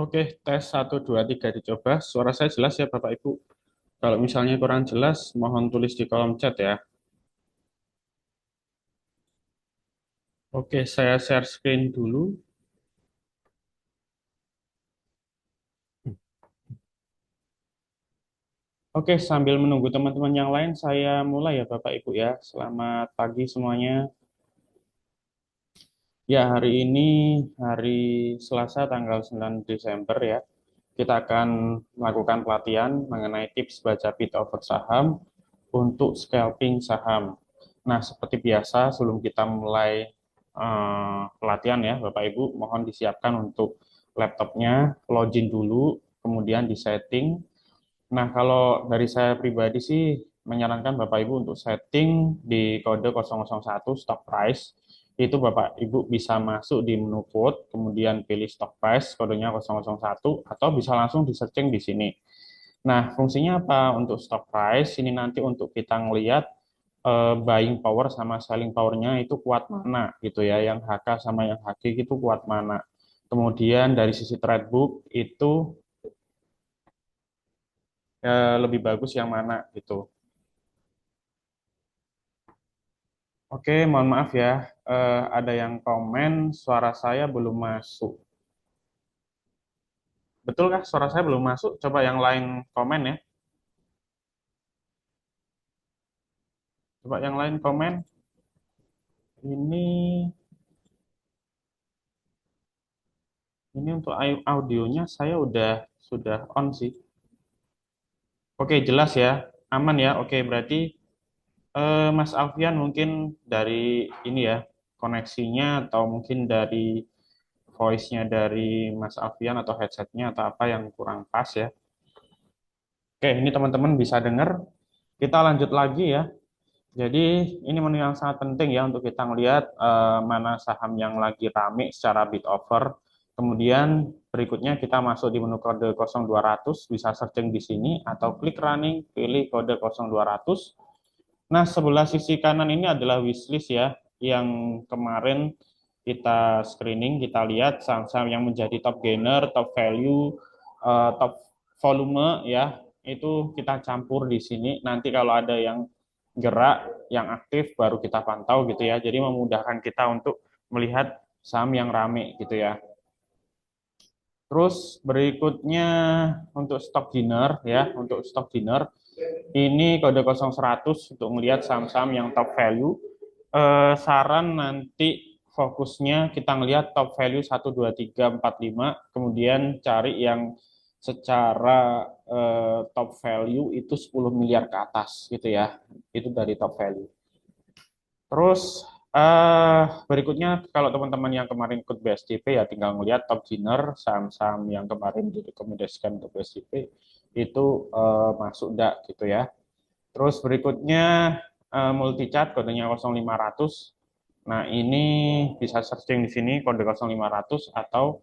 Oke, tes 1, 2, 3 dicoba. Suara saya jelas ya Bapak Ibu. Kalau misalnya kurang jelas, mohon tulis di kolom chat ya. Oke, saya share screen dulu. Oke, sambil menunggu teman-teman yang lain, saya mulai ya Bapak Ibu ya. Selamat pagi semuanya. Ya, hari ini hari Selasa tanggal 9 Desember ya. Kita akan melakukan pelatihan mengenai tips baca bid over saham untuk scalping saham. Nah, seperti biasa, sebelum kita mulai pelatihan ya, Bapak Ibu, mohon disiapkan untuk laptopnya, login dulu, kemudian di setting. Nah, kalau dari saya pribadi sih menyarankan Bapak Ibu untuk setting di kode 001 stock price. Itu Bapak Ibu bisa masuk di menu quote, kemudian pilih stock price, kodenya 001, atau bisa langsung di searching di sini. Nah, fungsinya apa untuk stock price? Ini nanti untuk kita ngelihat buying power sama selling power-nya itu kuat mana gitu ya. Yang HK sama yang HG itu kuat mana. Kemudian dari sisi trade book itu lebih bagus yang mana gitu. Oke, mohon maaf ya. Ada yang komen suara saya belum masuk. Betulkah suara saya belum masuk? Coba yang lain komen ya. Coba yang lain komen. Ini ini untuk audionya saya sudah on sih. Oke, jelas ya. Aman ya. Oke, berarti Mas Alfian mungkin dari ini ya, koneksinya atau mungkin dari voice-nya dari Mas Alfian atau headsetnya atau apa yang kurang pas ya. Oke, ini teman-teman bisa dengar. Kita lanjut lagi ya. Jadi ini menu yang sangat penting ya untuk kita melihat mana saham yang lagi rame secara bid offer. Kemudian berikutnya kita masuk di menu kode 0200, bisa searching di sini atau klik running, pilih kode 0200. Nah, sebelah sisi kanan ini adalah wishlist ya, yang kemarin kita screening, kita lihat saham-saham yang menjadi top gainer, top value, top volume ya, itu kita campur di sini. Nanti kalau ada yang gerak, yang aktif, baru kita pantau gitu ya. Jadi memudahkan kita untuk melihat saham yang rame gitu ya. Terus berikutnya untuk stock dinner ya, untuk stock dinner ini kode 0100 untuk melihat saham-saham yang top value. Saran nanti fokusnya kita ngelihat top value 1, 2, 3, 4, 5, kemudian cari yang secara top value itu 10 miliar ke atas gitu ya. Itu dari top value. Terus berikutnya kalau teman-teman yang kemarin ikut BSCP ya tinggal melihat top winner saham-saham yang kemarin direkomendasikan untuk BSCP itu masuk enggak gitu ya. Terus berikutnya multi chart kodenya 0500. Nah, ini bisa searching di sini kode 0500 atau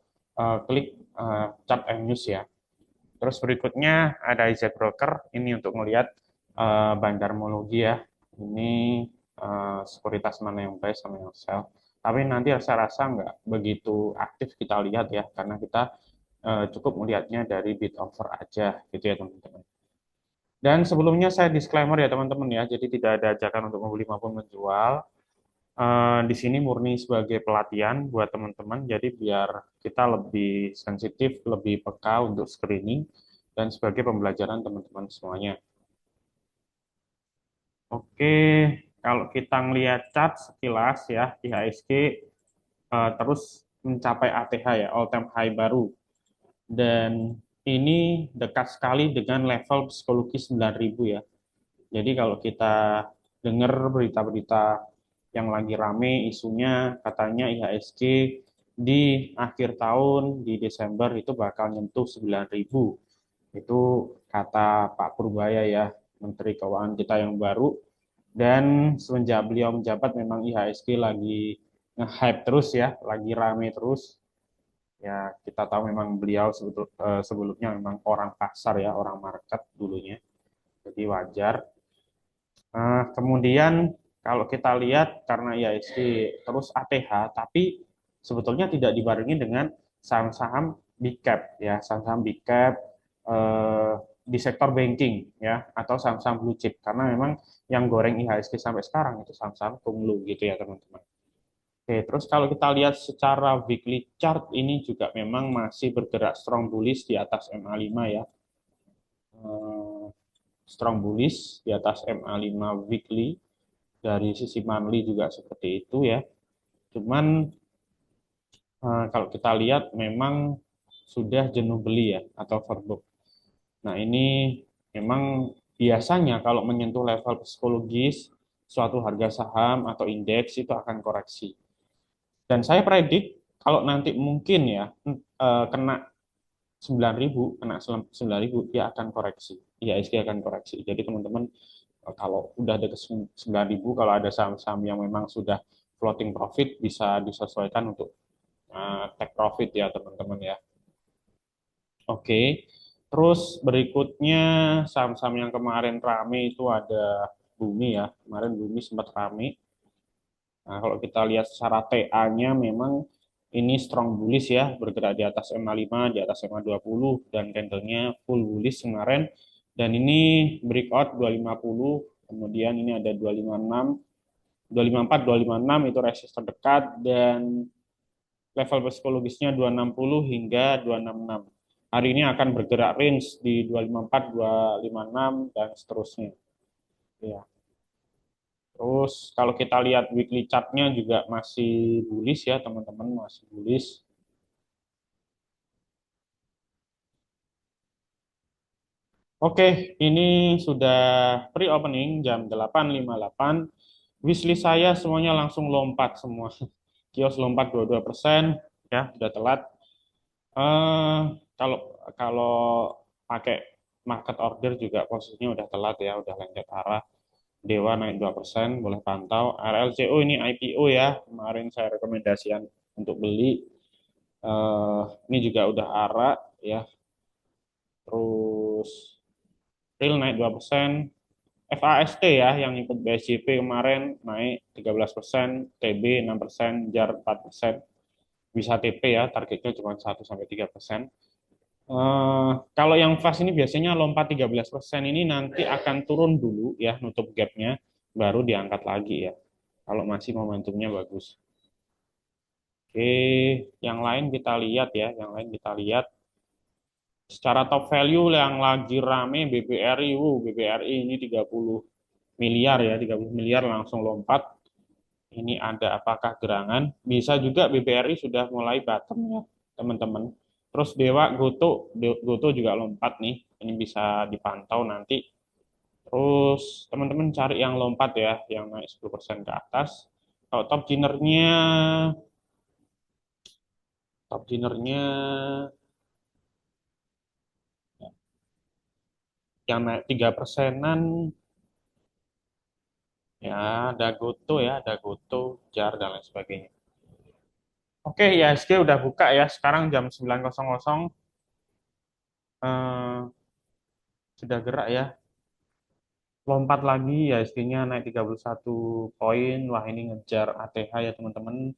klik chart news ya. Terus berikutnya ada IZ Broker, ini untuk melihat bandarmologi ya. Ini sekuritas mana yang buy sama yang sell. Tapi nanti saya rasa nggak begitu aktif kita lihat ya, karena kita cukup melihatnya dari bid offer aja gitu ya teman-teman. Dan sebelumnya saya disclaimer ya teman-teman ya, jadi tidak ada ajakan untuk membeli maupun menjual. Di sini murni sebagai pelatihan buat teman-teman, jadi biar kita lebih sensitif, lebih peka untuk screening, dan sebagai pembelajaran teman-teman semuanya. Oke, kalau kita ngelihat chart sekilas ya, IHSG terus mencapai ATH ya, all time high baru. Dan ini dekat sekali dengan level psikologi 9.000 ya. Jadi kalau kita dengar berita-berita yang lagi rame isunya katanya IHSG di akhir tahun di Desember itu bakal nyentuh 9.000. Itu kata Pak Purbaya ya, Menteri Keuangan kita yang baru. Dan semenjak beliau menjabat memang IHSG lagi nge-hype terus ya, lagi rame terus. Ya, kita tahu memang beliau sebelumnya memang orang pasar ya, orang market dulunya. Jadi wajar. Kemudian kalau kita lihat karena IHSG terus ATH, tapi sebetulnya tidak dibarengi dengan saham-saham big cap ya, saham-saham big cap eh, di sektor banking ya, atau saham-saham blue chip, karena memang yang goreng IHSG sampai sekarang itu saham-saham kumlu gitu ya teman-teman. Oke, terus kalau kita lihat secara weekly chart ini juga memang masih bergerak strong bullish di atas MA5 ya. Eh, Strong bullish di atas MA5 weekly, dari sisi monthly juga seperti itu ya. Cuman kalau kita lihat memang sudah jenuh beli ya, atau overbook. Nah, ini memang biasanya kalau menyentuh level psikologis suatu harga saham atau indeks itu akan koreksi. Dan saya predik kalau nanti mungkin ya kena 9.000, kena 9.000 dia akan koreksi. IHSG akan koreksi. Jadi teman-teman kalau udah ada ke 9.000, kalau ada saham-saham yang memang sudah floating profit bisa disesuaikan untuk take profit ya teman-teman ya. Oke. Terus berikutnya saham-saham yang kemarin rame itu ada Bumi ya. Kemarin Bumi sempat rame. Nah, kalau kita lihat secara TA-nya memang ini strong bullish ya, bergerak di atas MA5, di atas MA20, dan candlenya full bullish kemarin. Dan ini breakout 250, kemudian ini ada 256, 254, 256 itu resist terdekat, dan level psikologisnya 260 hingga 266. Hari ini akan bergerak range di 254, 256, dan seterusnya. Ya. Terus kalau kita lihat weekly chart-nya juga masih bullish ya teman-teman, masih bullish. Oke, ini sudah pre-opening jam 8.58. Wishlist saya semuanya langsung lompat semua. Kios lompat 22%, ya, sudah telat. Eh, kalau kalau pakai market order juga posisinya udah telat ya, udah lengket arah. Dewa naik 2%, boleh pantau. RLCO ini IPO ya, kemarin saya rekomendasikan untuk beli. Ini juga udah arah ya. Terus real naik 2%. FAST ya, yang ikut BSJP kemarin naik 13%, TB 6%, JAR 4%. Bisa TP ya, targetnya cuma 1-3%. Kalau yang fast ini biasanya lompat 13% ini nanti akan turun dulu ya, nutup gapnya, baru diangkat lagi ya. Kalau masih momentumnya bagus. Oke, yang lain kita lihat ya, yang lain kita lihat. Secara top value yang lagi rame BBRI, BBRI ini 30 miliar ya, 30 miliar langsung lompat. Ini ada apakah gerangan? Bisa juga BBRI sudah mulai bottom ya, teman-teman. Terus Dewa Goto juga lompat nih. Ini bisa dipantau nanti. Terus teman-teman cari yang lompat ya, yang naik 10% ke atas. Kalau top ginernya yang naik 3%-an ya, ada Goto ya, ada Goto, Jar dan lain sebagainya. Oke, IHSG udah buka ya. Sekarang jam 9.00 sudah gerak ya. Lompat lagi ya, IHSG-nya naik 31 poin. Wah, ini ngejar ATH ya teman-teman.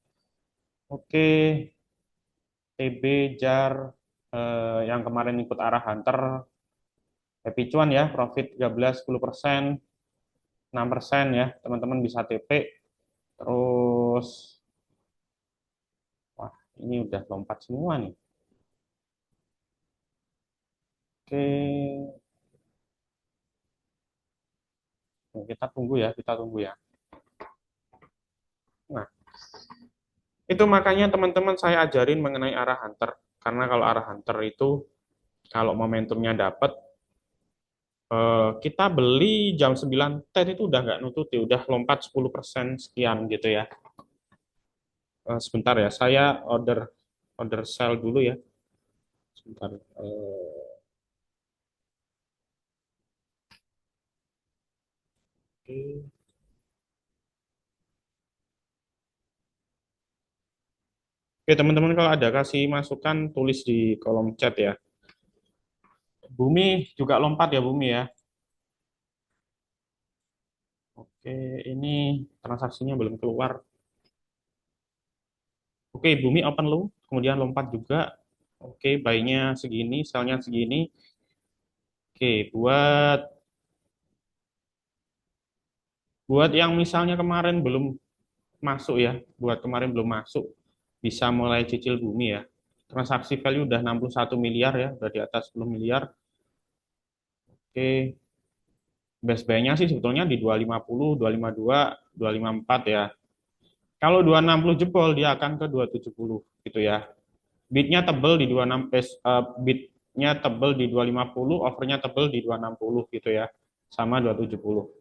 Oke, TB, JAR yang kemarin ikut arah Hunter, Happy Cuan ya, profit 13, 10%, 6% ya, teman-teman bisa TP. Terus, wah, ini udah lompat semua nih. Oke, nah, kita tunggu ya, kita tunggu ya. Nah, itu makanya teman-teman saya ajarin mengenai arah Hunter. Karena kalau arah Hunter itu, kalau momentumnya dapat, kita beli jam 9 TED itu udah nggak nututi, udah lompat 10% sekian gitu ya. Sebentar ya, saya order order sell dulu ya. Sebentar. Oke. Oke, teman-teman kalau ada kasih masukan tulis di kolom chat ya. Bumi juga lompat ya Bumi ya. Oke, ini transaksinya belum keluar. Oke, Bumi open low, kemudian lompat juga. Oke, buy-nya segini, sell-nya segini. Oke, buat buat yang misalnya kemarin belum masuk ya, buat kemarin belum masuk, bisa mulai cicil bumi ya. Transaksi value udah 61 miliar ya, udah di atas 10 miliar. Oke, best buy-nya sih sebetulnya di 250, 252, 254 ya. Kalau 260 jebol, dia akan ke 270 gitu ya. Bidnya tebel di 26, bidnya tebel di 250, overnya tebel di 260 gitu ya. Sama 270.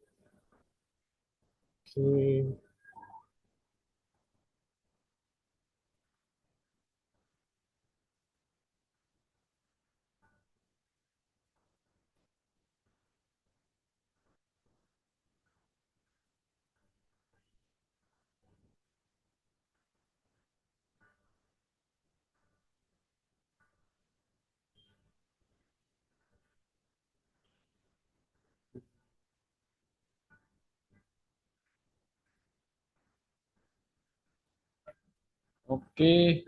Oke. Oke.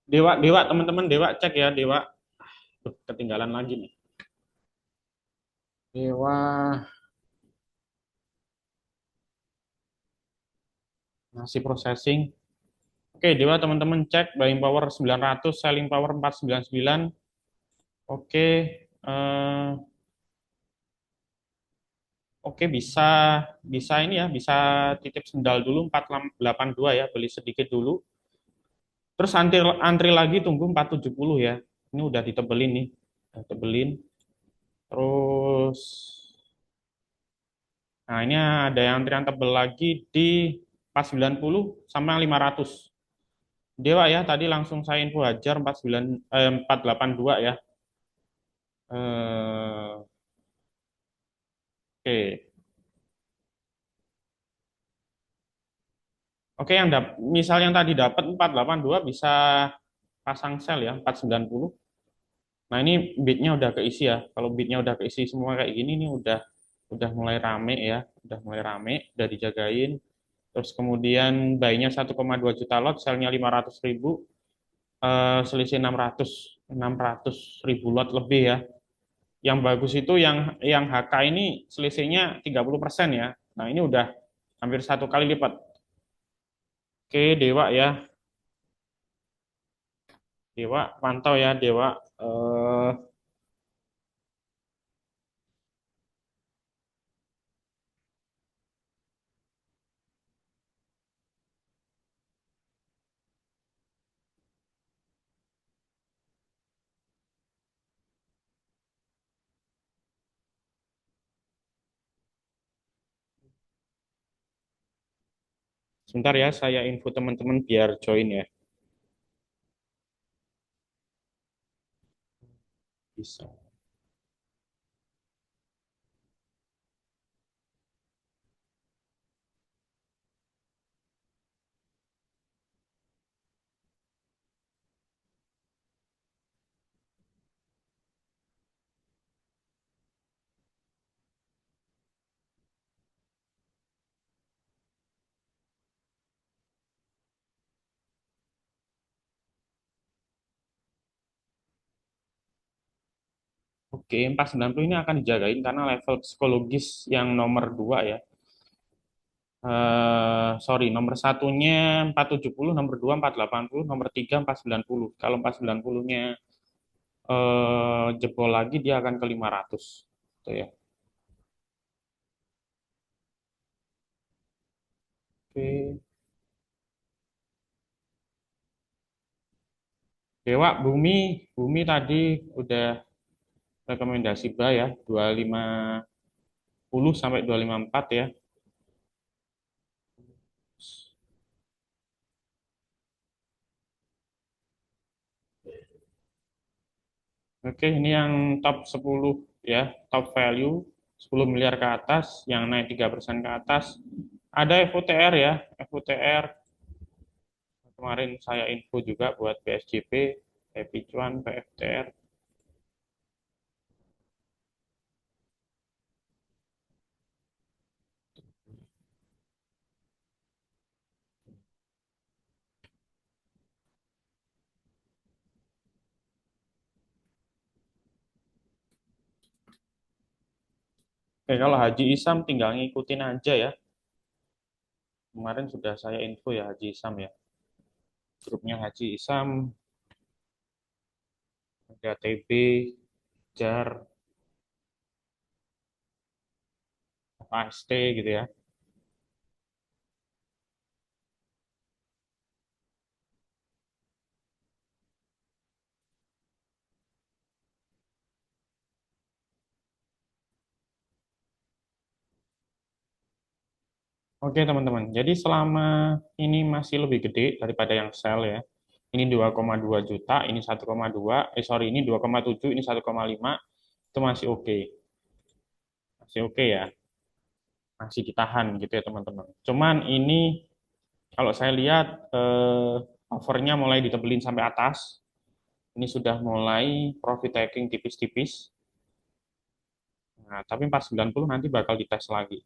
Dewa, Dewa, teman-teman, Dewa cek ya, Dewa. Tuh, ketinggalan lagi nih. Dewa masih processing. Oke, Dewa teman-teman cek buying power 900, selling power 499. Oke, eh, oke bisa bisa ini ya, bisa titip sendal dulu 482 ya, beli sedikit dulu. Terus antri antri lagi tunggu 470 ya. Ini udah ditebelin nih. Udah tebelin. Terus nah ini ada yang antrian tebel lagi di 490 sama 500. Dewa ya, tadi langsung saya info hajar 482 ya. Oke. Oke, yang misal yang tadi dapat 482 bisa pasang sel ya 490. Nah, ini bidnya udah keisi ya. Kalau bidnya udah keisi semua kayak gini nih udah mulai rame ya, udah mulai rame, udah dijagain. Terus kemudian buy-nya 1,2 juta lot, sell-nya 500 ribu, selisih 600 ribu lot lebih ya. Yang bagus itu yang HK ini selisihnya 30% ya. Nah, ini udah hampir 1 kali lipat. Oke, Dewa ya. Dewa, pantau ya Dewa. Eh, Sebentar ya, saya info teman-teman biar join ya. Bisa. Oke, 490 ini akan dijagain karena level psikologis yang nomor 2 ya. Sorry, nomor satunya 470, nomor 2 480, nomor 3 490. Kalau 490-nya jebol lagi dia akan ke 500. Gitu ya. Oke. Dewa, Bumi tadi udah rekomendasi buy ya, 250 sampai 254 ya. Oke, ini yang top 10 ya, top value 10 miliar ke atas, yang naik 3% ke atas. Ada FOTR ya, FOTR kemarin saya info juga buat PSJP, Happy Cuan, PFTR. Oke, kalau Haji Isam tinggal ngikutin aja ya. Kemarin sudah saya info ya Haji Isam ya. Grupnya Haji Isam, ada TB, JAR, AST gitu ya. Oke teman-teman, jadi selama ini masih lebih gede daripada yang sell ya. Ini 2,2 juta, ini 1,2, sorry ini 2,7, ini 1,5, itu masih oke. Masih oke ya, masih ditahan gitu ya teman-teman. Cuman ini kalau saya lihat overnya mulai ditebelin sampai atas. Ini sudah mulai profit taking tipis-tipis. Nah, tapi 490 nanti bakal dites lagi.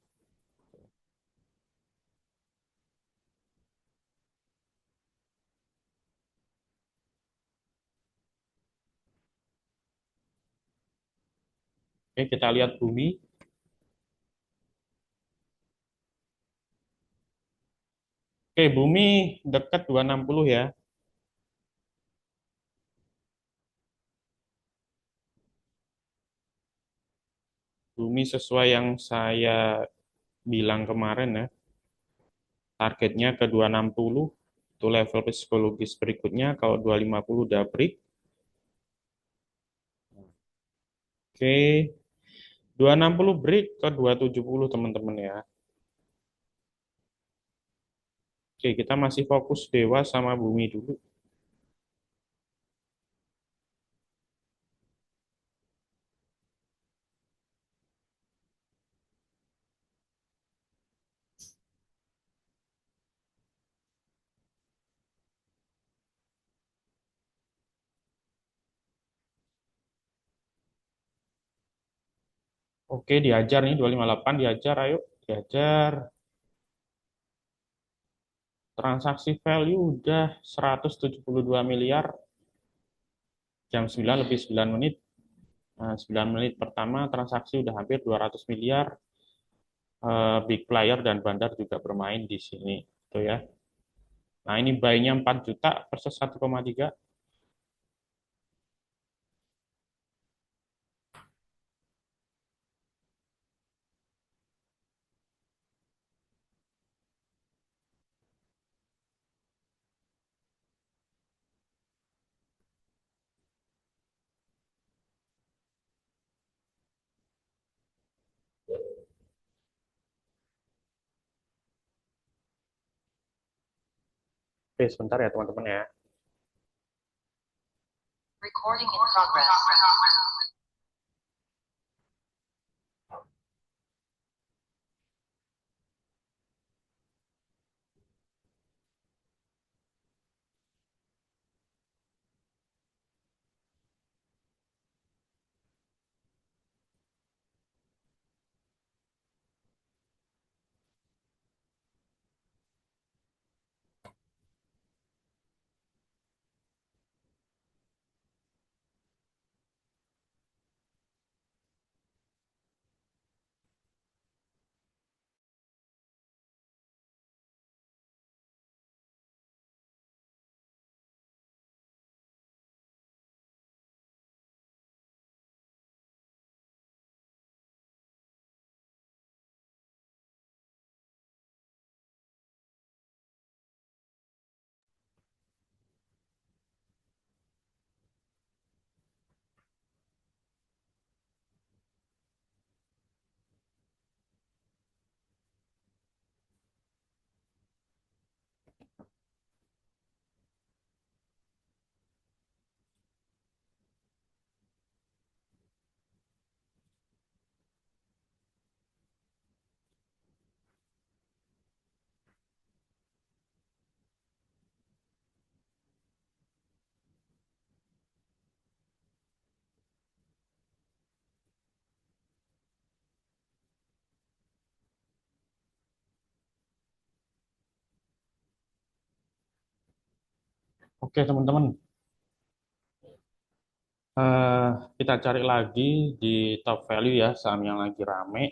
Oke, kita lihat bumi. Oke, bumi dekat 260 ya. Bumi sesuai yang saya bilang kemarin ya. Targetnya ke 260. Itu level psikologis berikutnya. Kalau 250 udah break. Oke, 260 break ke 270 teman-teman ya. Oke, kita masih fokus dewa sama bumi dulu. Oke, diajar nih 258 diajar, ayo diajar. Transaksi value udah 172 miliar, jam 9 lebih 9 menit. Nah, 9 menit pertama transaksi udah hampir 200 miliar. Big player dan bandar juga bermain di sini. Tuh ya. Nah, ini buy-nya 4 juta versus 1,3. Oke, sebentar ya teman-teman ya. Recording in progress. Oke, teman-teman. Eh, kita cari lagi di top value ya, saham yang lagi rame.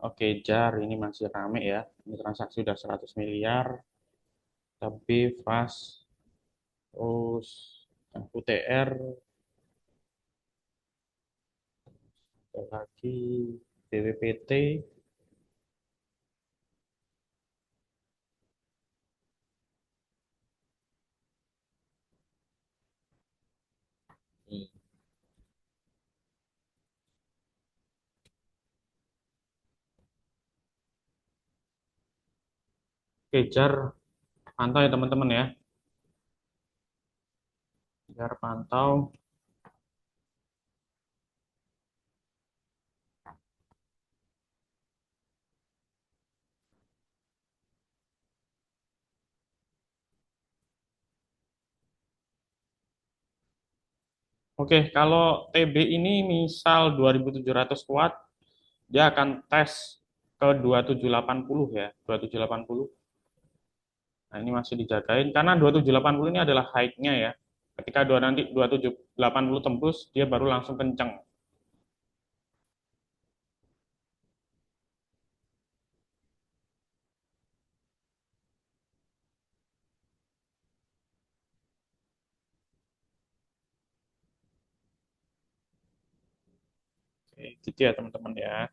Oke, JAR ini masih rame ya. Ini transaksi udah 100 miliar. Tapi fast, terus UTR, ada lagi BWPT. Oke, JAR pantau ya teman-teman ya. JAR pantau. Oke, kalau TB ini misal 2700 watt, dia akan tes ke 2780 ya, 2780. Nah, ini masih dijagain karena 2780 ini adalah high-nya ya. Ketika nanti 2780 tembus, dia baru langsung kenceng. Oke, gitu ya teman-teman ya.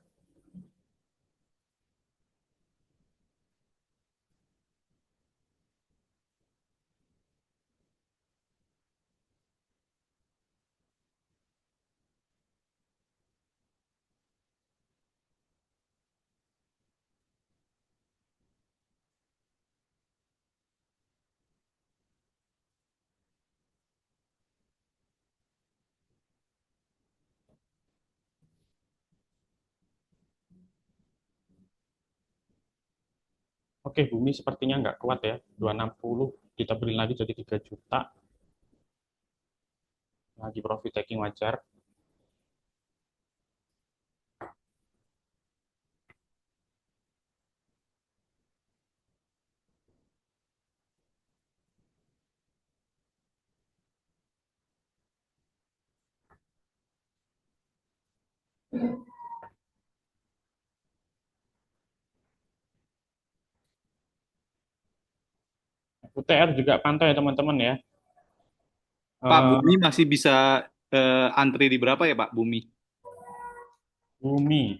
Oke, Bumi sepertinya nggak kuat ya. 260 kita beli lagi jadi 3 juta. Lagi profit taking wajar. UTR juga pantau ya teman-teman ya. Pak, Bumi Eh, masih bisa antri di berapa ya Pak Bumi? Bumi.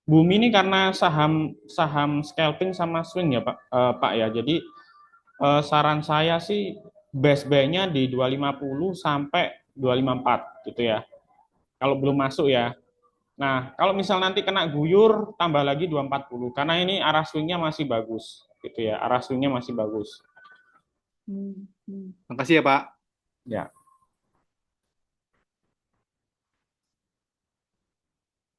Bumi ini karena saham saham scalping sama swing ya Pak ya. Jadi saran saya sih best buy-nya di 250 sampai 254 gitu ya. Kalau belum masuk ya. Nah, kalau misal nanti kena guyur tambah lagi 240 karena ini arah swing-nya masih bagus gitu ya. Arah swing-nya masih bagus. Makasih ya Pak. Ya.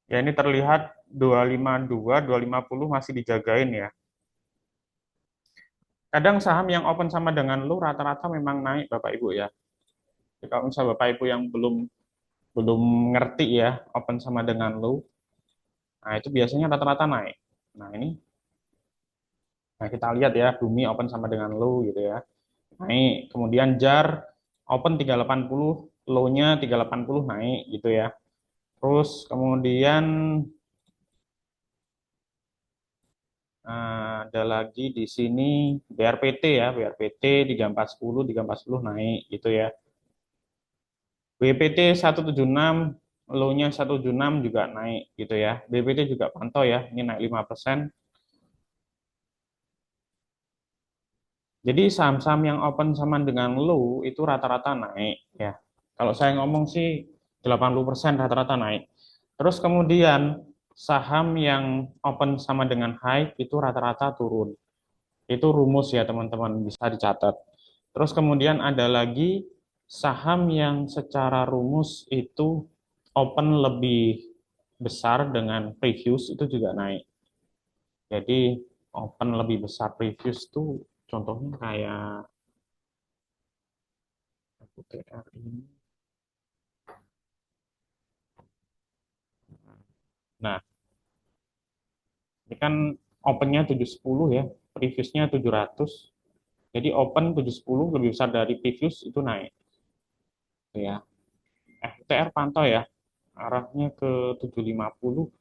Ya ini terlihat 252, 250 masih dijagain ya. Kadang saham yang open sama dengan lu rata-rata memang naik Bapak Ibu ya. Jadi kalau misal Bapak Ibu yang belum belum ngerti ya open sama dengan low, nah itu biasanya rata-rata naik. Nah ini, nah kita lihat ya Bumi open sama dengan low gitu ya, naik. Kemudian JAR open 380, low-nya 380 naik gitu ya. Terus kemudian ada lagi di sini BRPT ya, BRPT 3410, 3410 naik gitu ya. BPT 176, low-nya 176 juga naik gitu ya. BPT juga pantau ya, ini naik 5%. Jadi saham-saham yang open sama dengan low itu rata-rata naik ya. Kalau saya ngomong sih 80% rata-rata naik. Terus kemudian saham yang open sama dengan high itu rata-rata turun. Itu rumus ya teman-teman, bisa dicatat. Terus kemudian ada lagi saham yang secara rumus itu open lebih besar dengan previous itu juga naik. Jadi open lebih besar previous tuh contohnya kayak UTR ini. Nah, ini kan opennya 710 ya, previousnya 700. Jadi open 710 lebih besar dari previous itu naik. Gitu ya. UTR pantau ya. arahnya ke 750,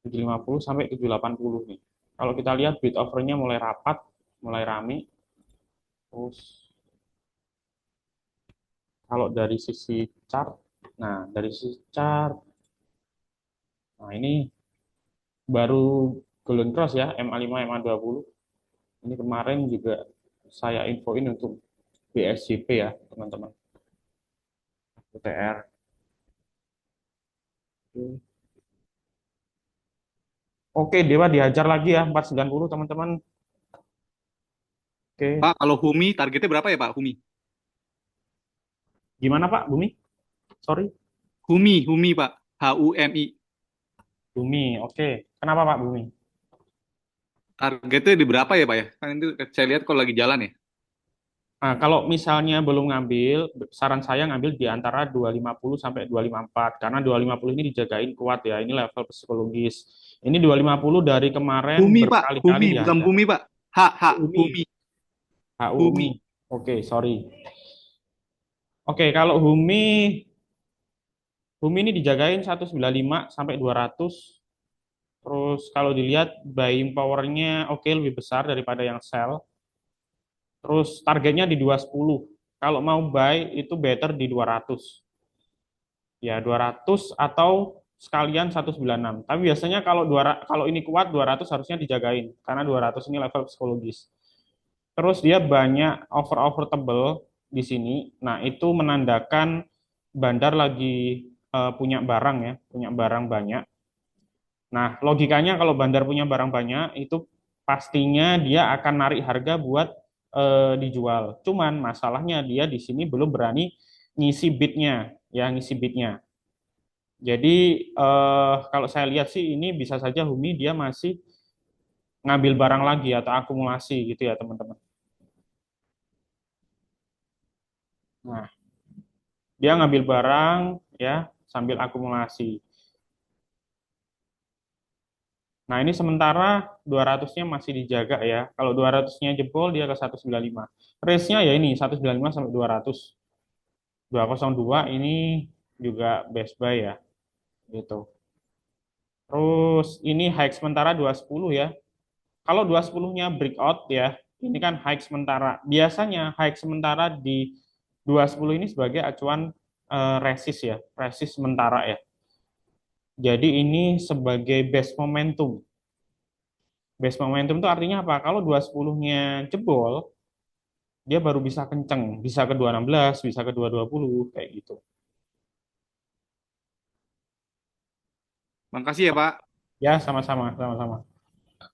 750 sampai 780 nih. Kalau kita lihat bid offernya mulai rapat, mulai rame. Terus kalau dari sisi chart, nah dari sisi chart, nah ini baru golden cross ya, MA5, MA20. Ini kemarin juga saya infoin untuk BSJP ya, teman-teman. UTR. Oke, Dewa dihajar lagi ya, 490 teman-teman. Oke, Pak, kalau Humi targetnya berapa ya Pak? Humi. gimana Pak, Bumi? Sorry, Humi Pak. HUMI. Bumi. Oke, kenapa Pak Bumi? Targetnya di berapa ya Pak ya? Kan itu saya lihat kalau lagi jalan ya. Nah, kalau misalnya belum ngambil, saran saya ngambil di antara 250 sampai 254 karena 250 ini dijagain kuat ya. Ini level psikologis. Ini 250 dari kemarin Humi Pak, berkali-kali Humi bukan dihajar. Bumi Pak. Umi, Humi, HUMI. Humi. Oke, sorry. Oke, kalau Humi ini dijagain 195 sampai 200. Terus kalau dilihat buying powernya oke lebih besar daripada yang sell. Terus targetnya di 210. Kalau mau buy itu better di 200. Ya 200 atau sekalian 196. Tapi biasanya kalau ini kuat 200 harusnya dijagain karena 200 ini level psikologis. Terus dia banyak over-over tebel di sini. Nah, itu menandakan bandar lagi punya barang ya, punya barang banyak. Nah, logikanya kalau bandar punya barang banyak, itu pastinya dia akan narik harga buat dijual. Cuman masalahnya dia di sini belum berani ngisi bidnya, ya ngisi bidnya. Jadi kalau saya lihat sih ini bisa saja Humi dia masih ngambil barang lagi atau akumulasi gitu ya teman-teman. Nah, dia ngambil barang ya sambil akumulasi. Nah, ini sementara 200-nya masih dijaga ya. Kalau 200-nya jebol, dia ke 195. Range-nya ya ini, 195 sampai 200. 202 ini juga best buy ya. Gitu. Terus ini high sementara 210 ya. Kalau 210-nya breakout ya, ini kan high sementara. Biasanya high sementara di 210 ini sebagai acuan resist ya. Resist sementara ya. Jadi ini sebagai best momentum. Base momentum itu artinya apa? Kalau 210-nya jebol, dia baru bisa kenceng, bisa ke 216, bisa ke 220, kayak gitu. Makasih ya Pak. Ya, sama-sama, sama-sama.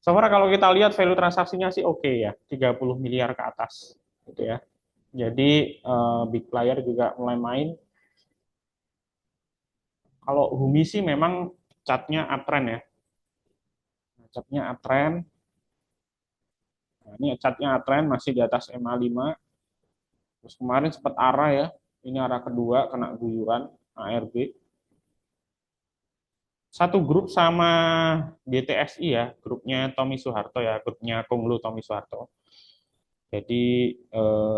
So far kalau kita lihat value transaksinya sih oke ya, 30 miliar ke atas, gitu ya. Jadi big player juga mulai main. Kalau Humi sih memang catnya uptrend ya, catnya uptrend. Nah, ini catnya uptrend masih di atas MA5. Terus kemarin sempat arah ya, ini arah kedua kena guyuran ARB. Satu grup sama GTSI ya, grupnya Tommy Soeharto ya, grupnya Konglu Tommy Soeharto. Jadi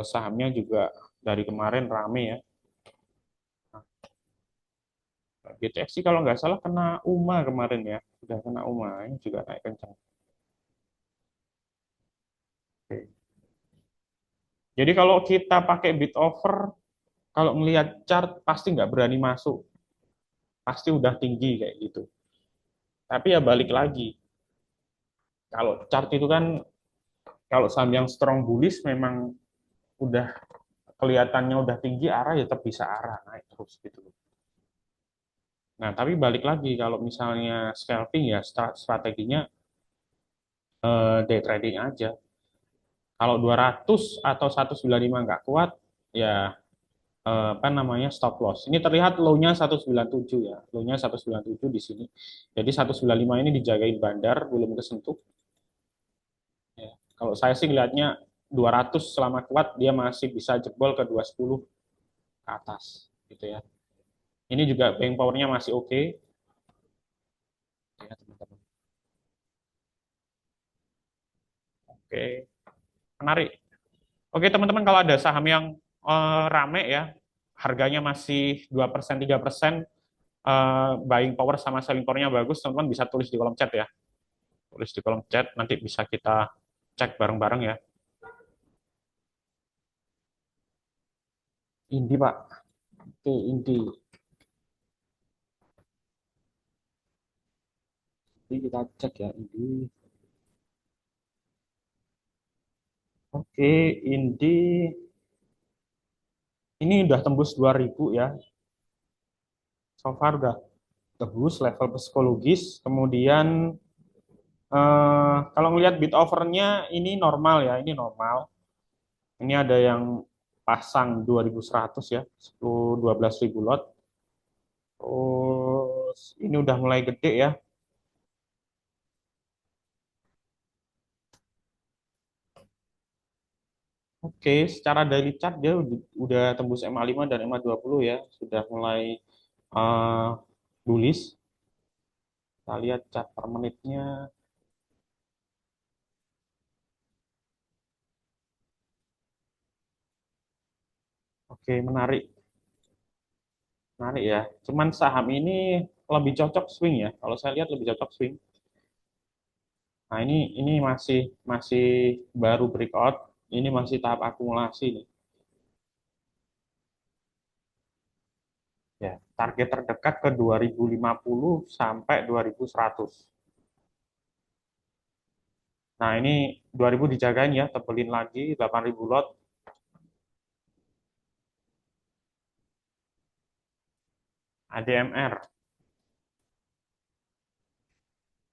sahamnya juga dari kemarin rame ya. Nah, GTSI kalau nggak salah kena UMA kemarin ya, sudah kena UMA, ini juga naik kencang. Oke. Jadi kalau kita pakai bid offer, kalau melihat chart pasti nggak berani masuk, pasti udah tinggi kayak gitu. Tapi ya balik lagi, kalau chart itu kan kalau saham yang strong bullish memang udah kelihatannya udah tinggi arah ya tetap bisa arah naik terus gitu. Nah, tapi balik lagi kalau misalnya scalping ya strateginya day trading aja. Kalau 200 atau 195 nggak kuat ya apa namanya stop loss. Ini terlihat low-nya 197 ya. Low-nya 197 di sini. Jadi 195 ini dijagain bandar belum kesentuh. Ya. Kalau saya sih lihatnya 200 selama kuat dia masih bisa jebol ke 210 ke atas gitu ya. Ini juga buying power-nya masih oke. Ya, teman-teman. Oke, menarik. Oke, teman-teman, kalau ada saham yang rame ya, harganya masih 2%, 3%, buying power sama selling power-nya bagus, teman-teman bisa tulis di kolom chat ya. Tulis di kolom chat, nanti bisa kita cek bareng-bareng ya. Indi, Pak. Oke, Indi. Jadi kita cek ya, Indi. Oke, Indi. Ini udah tembus 2000 ya. So far udah tembus level psikologis. Kemudian kalau ngelihat bid overnya ini normal ya, ini normal. Ini ada yang pasang 2100 ya, 12.000 lot. Terus ini udah mulai gede ya. Oke, secara daily chart dia udah tembus MA5 dan MA20 ya, sudah mulai uh, bullish. Kita lihat chart per menitnya. Oke, menarik. Menarik ya. Cuman saham ini lebih cocok swing ya. Kalau saya lihat lebih cocok swing. Nah, ini masih masih baru breakout. Ini masih tahap akumulasi nih. Ya, target terdekat ke 2050 sampai 2100. Nah, ini 2000 dijagain ya, tebelin lagi 8000 lot. ADMR.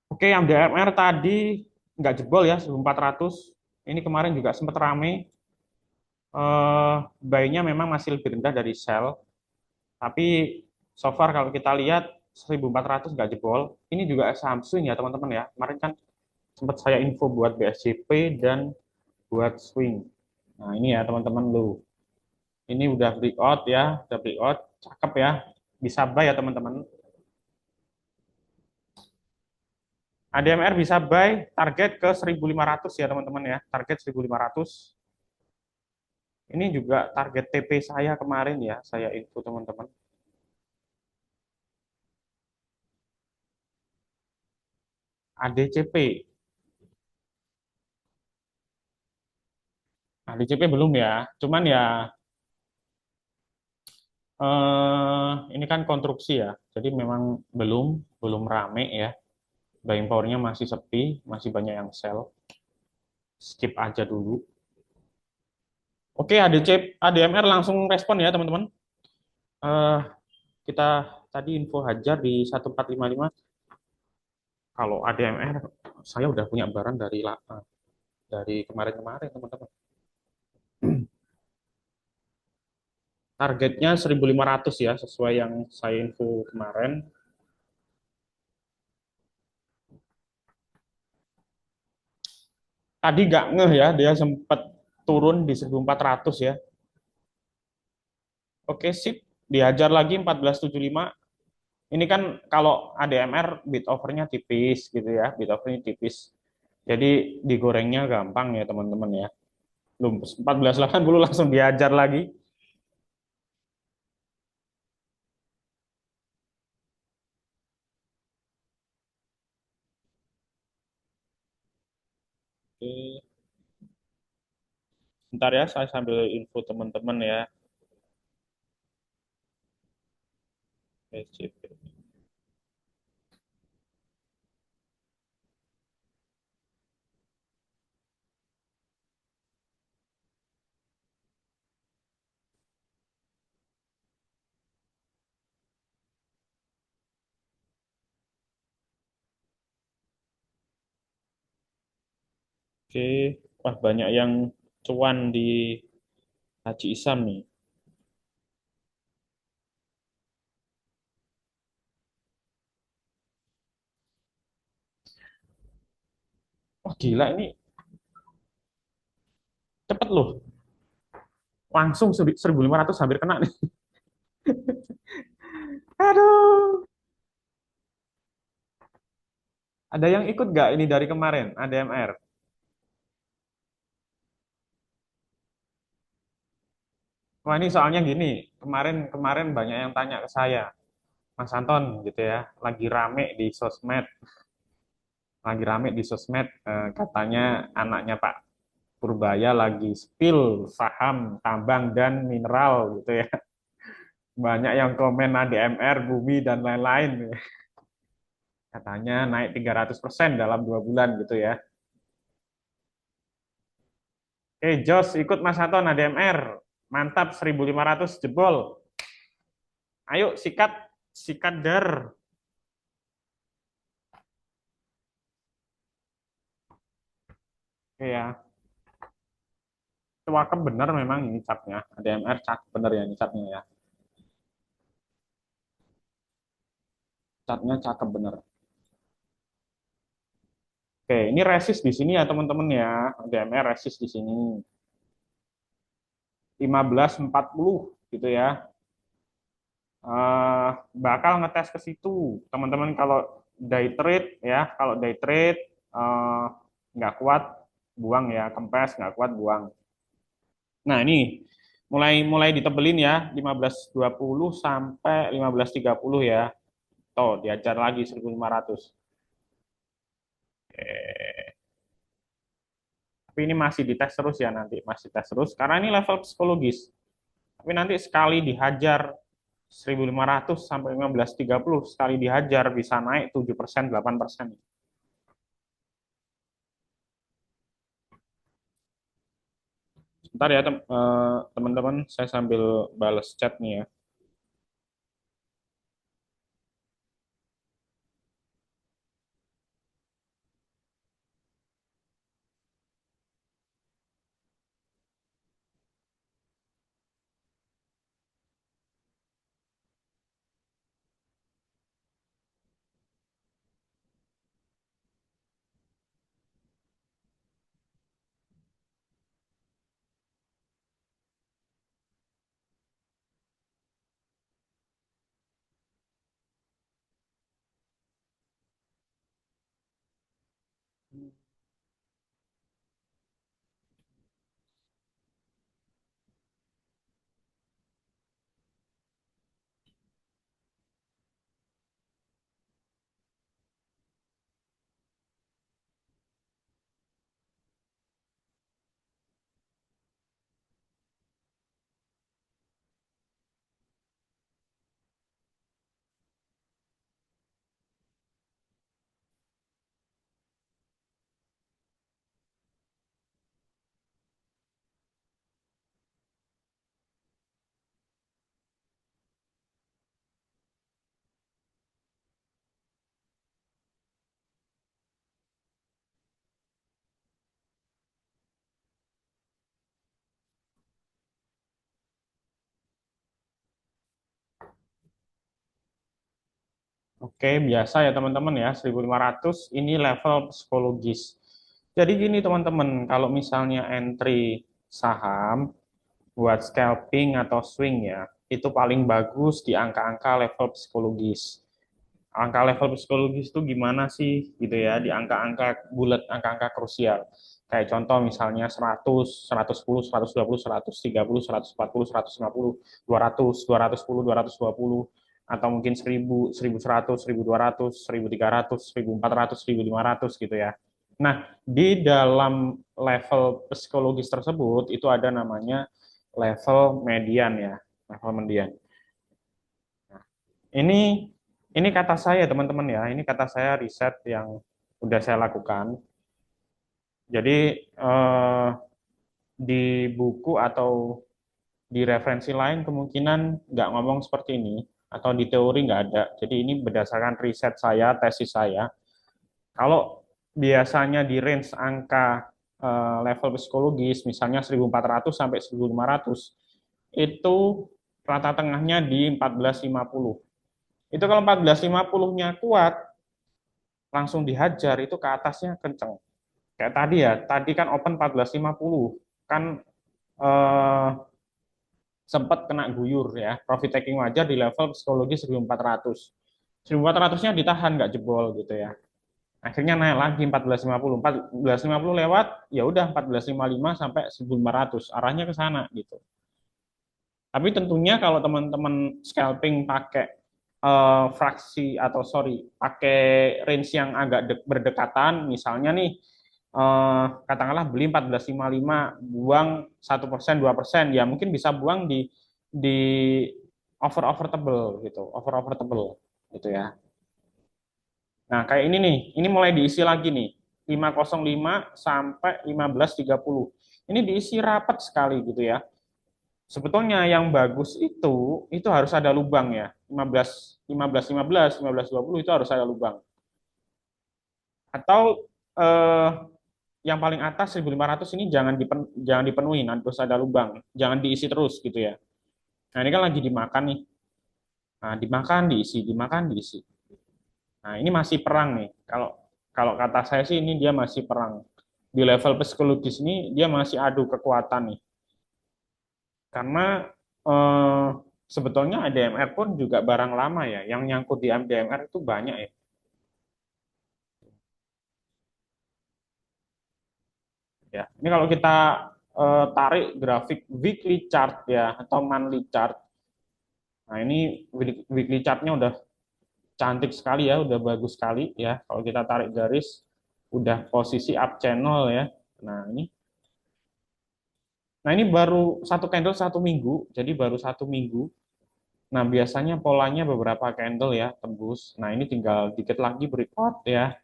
Oke, yang ADMR tadi nggak jebol ya, 1400. Ini kemarin juga sempat rame. Buy-nya memang masih lebih rendah dari sell. Tapi so far kalau kita lihat 1400 nggak jebol. Ini juga saham swing ya teman-teman ya. Kemarin kan sempat saya info buat BSJP dan buat swing. Nah ini ya teman-teman lu. Ini udah breakout ya, udah breakout. Cakep ya. Bisa buy ya teman-teman. ADMR bisa buy target ke 1500 ya teman-teman ya. Target 1500. Ini juga target TP saya kemarin ya, saya info teman-teman. ADCP. ADCP belum ya. Cuman ya ini kan konstruksi ya. Jadi memang belum belum rame ya. Buying power-nya masih sepi, masih banyak yang sell. Skip aja dulu. Oke, ADMR langsung respon ya teman-teman. Eh, kita tadi info Hajar di 1455. Kalau ADMR saya udah punya barang dari kemarin-kemarin teman-teman. Targetnya 1500 ya, sesuai yang saya info kemarin. Tadi nggak ngeh ya, dia sempat turun di 1400 ya. Oke, sip. Dihajar lagi 1475. Ini kan kalau ADMR bid overnya tipis gitu ya, bid overnya tipis. Jadi digorengnya gampang ya teman-teman ya. Belum 1480 langsung dihajar lagi. Oke. Bentar ya, saya sambil info teman-teman ya. SCP. Oke, wah banyak yang cuan di Haji Isam nih. Wah gila ini cepet loh. Langsung 1500 hampir kena nih. Aduh. Ada yang ikut nggak ini dari kemarin, ADMR? Wah ini soalnya gini, kemarin kemarin banyak yang tanya ke saya. Mas Anton gitu ya, lagi rame di sosmed, katanya anaknya Pak Purbaya lagi spill saham tambang dan mineral gitu ya. Banyak yang komen ADMR, Bumi dan lain-lain. Katanya naik 300% dalam 2 bulan gitu ya. Oke, Jos ikut Mas Anton ADMR. Mantap 1.500 jebol. Ayo sikat, sikat der. Oke ya. Cakep bener memang ini capnya. ADMR cakep bener ya ini capnya ya. Catnya cakep bener. Oke, ini resist di sini ya teman-teman ya. ADMR resist di sini. 15.40 gitu ya. Eh, bakal ngetes ke situ. Teman-teman kalau day trade ya, kalau day trade eh, nggak kuat buang ya, kempes nggak kuat buang. Nah, ini mulai mulai ditebelin ya, 15.20 sampai 15.30 ya. Tuh, diajar lagi 1.500. Tapi ini masih dites terus ya nanti, masih tes terus karena ini level psikologis. Tapi nanti sekali dihajar 1.500 sampai 15.30 sekali dihajar bisa naik 7%, 8%. Bentar ya teman-teman, saya sambil balas chat nih ya. Oke, biasa ya teman-teman ya, 1.500 ini level psikologis. Jadi gini teman-teman, kalau misalnya entry saham buat scalping atau swing ya, itu paling bagus di angka-angka level psikologis. Angka level psikologis itu gimana sih gitu ya, di angka-angka bulat, angka-angka krusial. Kayak contoh misalnya 100, 110, 120, 130, 140, 150, 200, 210, 220, atau mungkin 1000, 1100, 1200, 1300, 1400, 1500 gitu ya. Nah, di dalam level psikologis tersebut itu ada namanya level median ya, level median. Ini ini kata saya teman-teman ya, ini kata saya riset yang udah saya lakukan. Jadi di buku atau di referensi lain kemungkinan nggak ngomong seperti ini, atau di teori nggak ada. Jadi ini berdasarkan riset saya, tesis saya. Kalau biasanya di range angka level psikologis, misalnya 1.400 sampai 1.500, itu rata tengahnya di 1450. Itu kalau 1450-nya kuat, langsung dihajar, itu ke atasnya kenceng. Kayak tadi ya, tadi kan open 1450, kan eh, sempat kena guyur ya, profit taking wajar di level psikologi 1400. 1400-nya ditahan, nggak jebol gitu ya. Akhirnya naik lagi 1450, 1450 lewat, ya udah 1455 sampai 1500, arahnya ke sana gitu. Tapi tentunya kalau teman-teman scalping pakai fraksi atau sorry pakai range yang agak berdekatan, misalnya nih katakanlah beli 14,55 buang 1% 2%, ya mungkin bisa buang di over table gitu, over table gitu ya. Nah, kayak ini nih, ini mulai diisi lagi nih, 505 sampai 1530. Ini diisi rapat sekali gitu ya. Sebetulnya yang bagus itu harus ada lubang ya. 15 15 15 15 20 itu harus ada lubang. Atau eh, yang paling atas 1.500 ini jangan dipenuhi, harus ada lubang. Jangan diisi terus gitu ya. Nah, ini kan lagi dimakan nih. Nah, dimakan diisi, dimakan diisi. Nah, ini masih perang nih. Kalau kalau kata saya sih ini dia masih perang. Di level psikologis ini dia masih adu kekuatan nih. Karena eh, sebetulnya ADMR pun juga barang lama ya. Yang nyangkut di ADMR itu banyak ya. Ya, ini kalau kita tarik grafik weekly chart ya atau monthly chart. Nah, ini weekly chartnya udah cantik sekali ya, udah bagus sekali ya. Kalau kita tarik garis, udah posisi up channel ya. Nah ini baru satu candle 1 minggu, jadi baru 1 minggu. Nah biasanya polanya beberapa candle ya tembus. Nah ini tinggal dikit lagi breakout ya.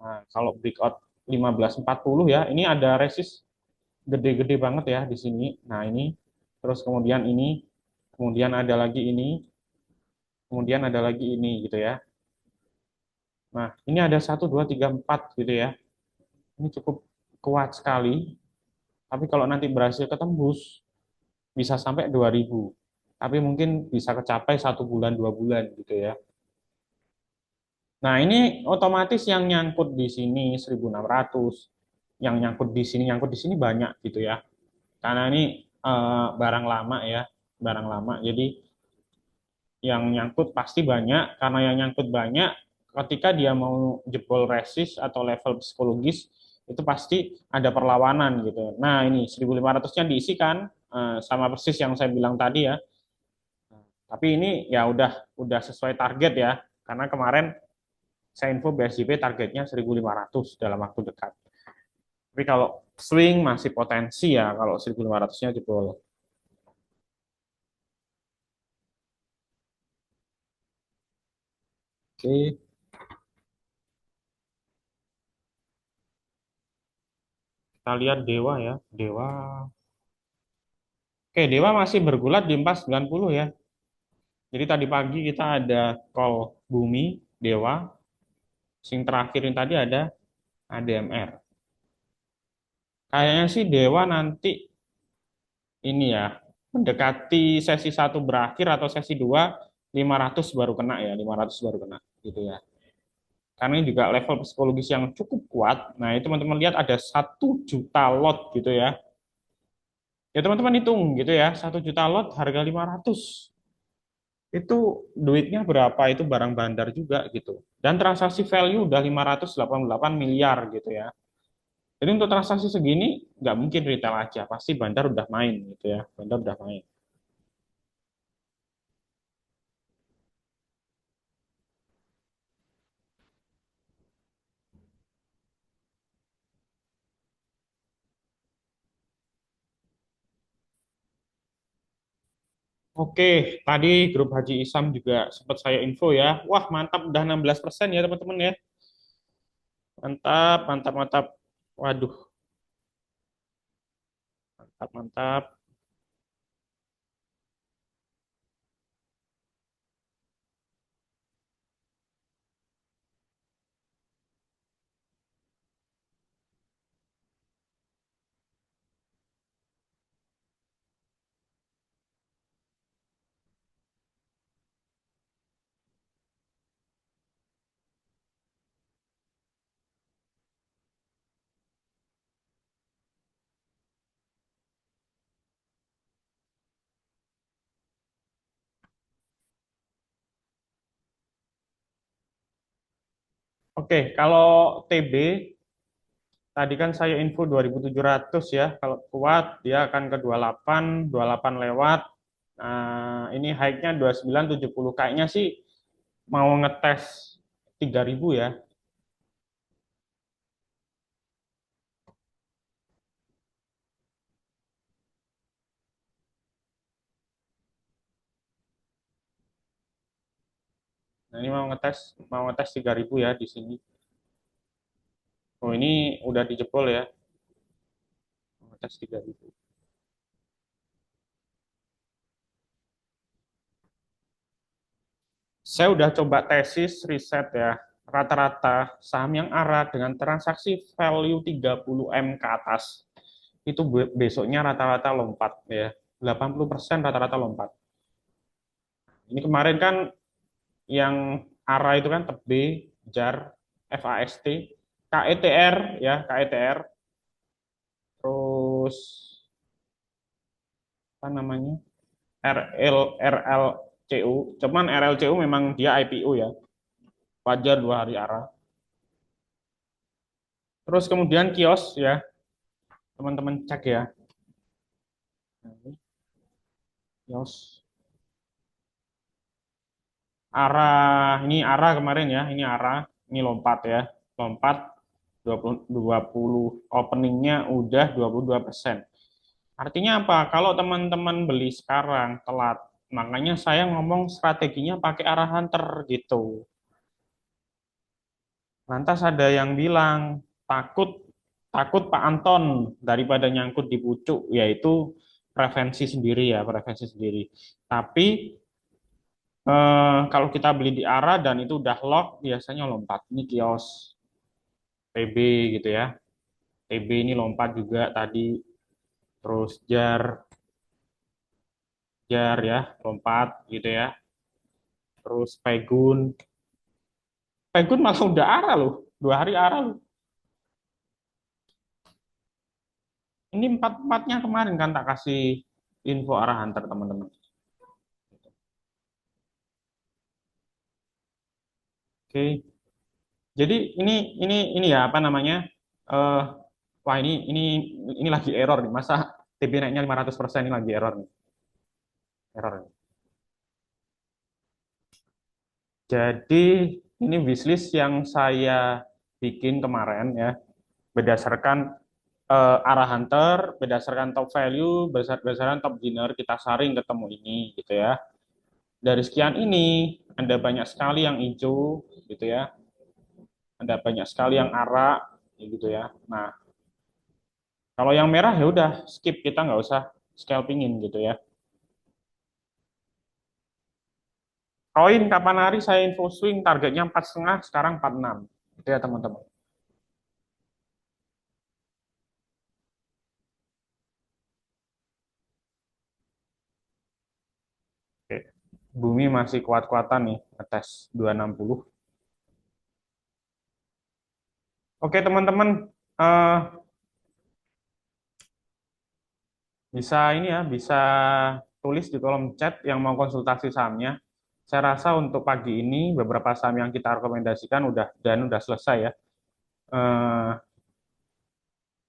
Nah kalau breakout 1540 ya, ini ada resist gede-gede banget ya di sini. Nah ini, terus kemudian ini, kemudian ada lagi ini, kemudian ada lagi ini gitu ya. Nah ini ada 1, 2, 3, 4 gitu ya. Ini cukup kuat sekali. Tapi kalau nanti berhasil ketembus, bisa sampai 2.000. Tapi mungkin bisa kecapai 1 bulan, 2 bulan gitu ya. Nah, ini otomatis yang nyangkut di sini 1.600, yang nyangkut di sini banyak gitu ya. Karena ini barang lama ya, barang lama. Jadi yang nyangkut pasti banyak, karena yang nyangkut banyak, ketika dia mau jebol resist atau level psikologis, itu pasti ada perlawanan gitu. Nah, ini 1.500-nya diisikan, sama persis yang saya bilang tadi ya. Tapi ini ya udah sesuai target ya, karena kemarin saya info BSJP targetnya 1.500 dalam waktu dekat. Tapi kalau swing masih potensi ya kalau 1.500-nya jebol. Oke, kita lihat Dewa ya. Dewa. Oke, Dewa masih bergulat di 490 ya. Jadi tadi pagi kita ada call Bumi, Dewa. Sing terakhir ini tadi ada ADMR. Kayaknya sih Dewa nanti ini ya, mendekati sesi satu berakhir atau sesi dua, 500 baru kena ya, 500 baru kena gitu ya. Karena ini juga level psikologis yang cukup kuat. Nah, itu teman-teman lihat ada 1 juta lot gitu ya. Ya teman-teman hitung gitu ya, 1 juta lot harga 500. Itu duitnya berapa? Itu barang bandar juga gitu. Dan transaksi value udah 588 miliar gitu ya. Jadi untuk transaksi segini nggak mungkin retail aja, pasti bandar udah main gitu ya. Bandar udah main. Oke, tadi grup Haji Isam juga sempat saya info ya. Wah, mantap udah 16% ya teman-teman ya. Mantap, mantap, mantap. Waduh, mantap, mantap. Oke, kalau TB tadi kan saya info 2.700 ya. Kalau kuat dia akan ke 28, 28 lewat. Ini high-nya 2970. Kayaknya sih mau ngetes 3000 ya. Nah, ini mau ngetes 3000 ya di sini. Oh, ini udah dijebol ya. Mau ngetes 3000. Saya udah coba tesis riset ya. Rata-rata saham yang arah dengan transaksi value 30M ke atas itu besoknya rata-rata lompat ya. 80% rata-rata lompat. Ini kemarin kan yang ARA itu kan TB, JAR, FAST, KETR ya, KETR, terus apa namanya? RLCU. Cuman RLCU memang dia IPO ya. Wajar 2 hari ARA. Terus kemudian kios ya, teman-teman cek ya. Kios. ARA kemarin ya, ini ARA, ini lompat ya. Lompat 20 openingnya udah 22%. Artinya apa? Kalau teman-teman beli sekarang telat, makanya saya ngomong strateginya pakai arah hunter gitu. Lantas ada yang bilang takut takut Pak Anton daripada nyangkut di pucuk, yaitu preferensi sendiri ya, preferensi sendiri. Tapi kalau kita beli di arah dan itu udah lock, biasanya lompat. Ini kios TB gitu ya. TB ini lompat juga tadi, terus jar jar ya, lompat gitu ya. Terus Pegun. Pegun malah udah arah loh. 2 hari arah loh. Ini empat-empatnya kemarin kan tak kasih info arah hunter teman-teman. Oke. Jadi ini ya apa namanya? Eh wah ini lagi error nih. Masa TB naiknya 500% ini lagi error nih. Error nih. Jadi ini wishlist yang saya bikin kemarin ya berdasarkan arah hunter, berdasarkan top value, berdasarkan top winner kita saring ketemu ini gitu ya. Dari sekian ini ada banyak sekali yang hijau gitu ya, ada banyak sekali yang arah gitu ya. Nah, kalau yang merah ya udah skip, kita nggak usah scalpingin gitu ya. Koin kapan hari saya info swing targetnya 4,5, sekarang 46 gitu ya teman-teman. Oke. Bumi masih kuat-kuatan nih ngetes 260. Oke teman-teman, eh, bisa ini ya, bisa tulis di kolom chat yang mau konsultasi sahamnya. Saya rasa untuk pagi ini beberapa saham yang kita rekomendasikan udah selesai ya. Eh,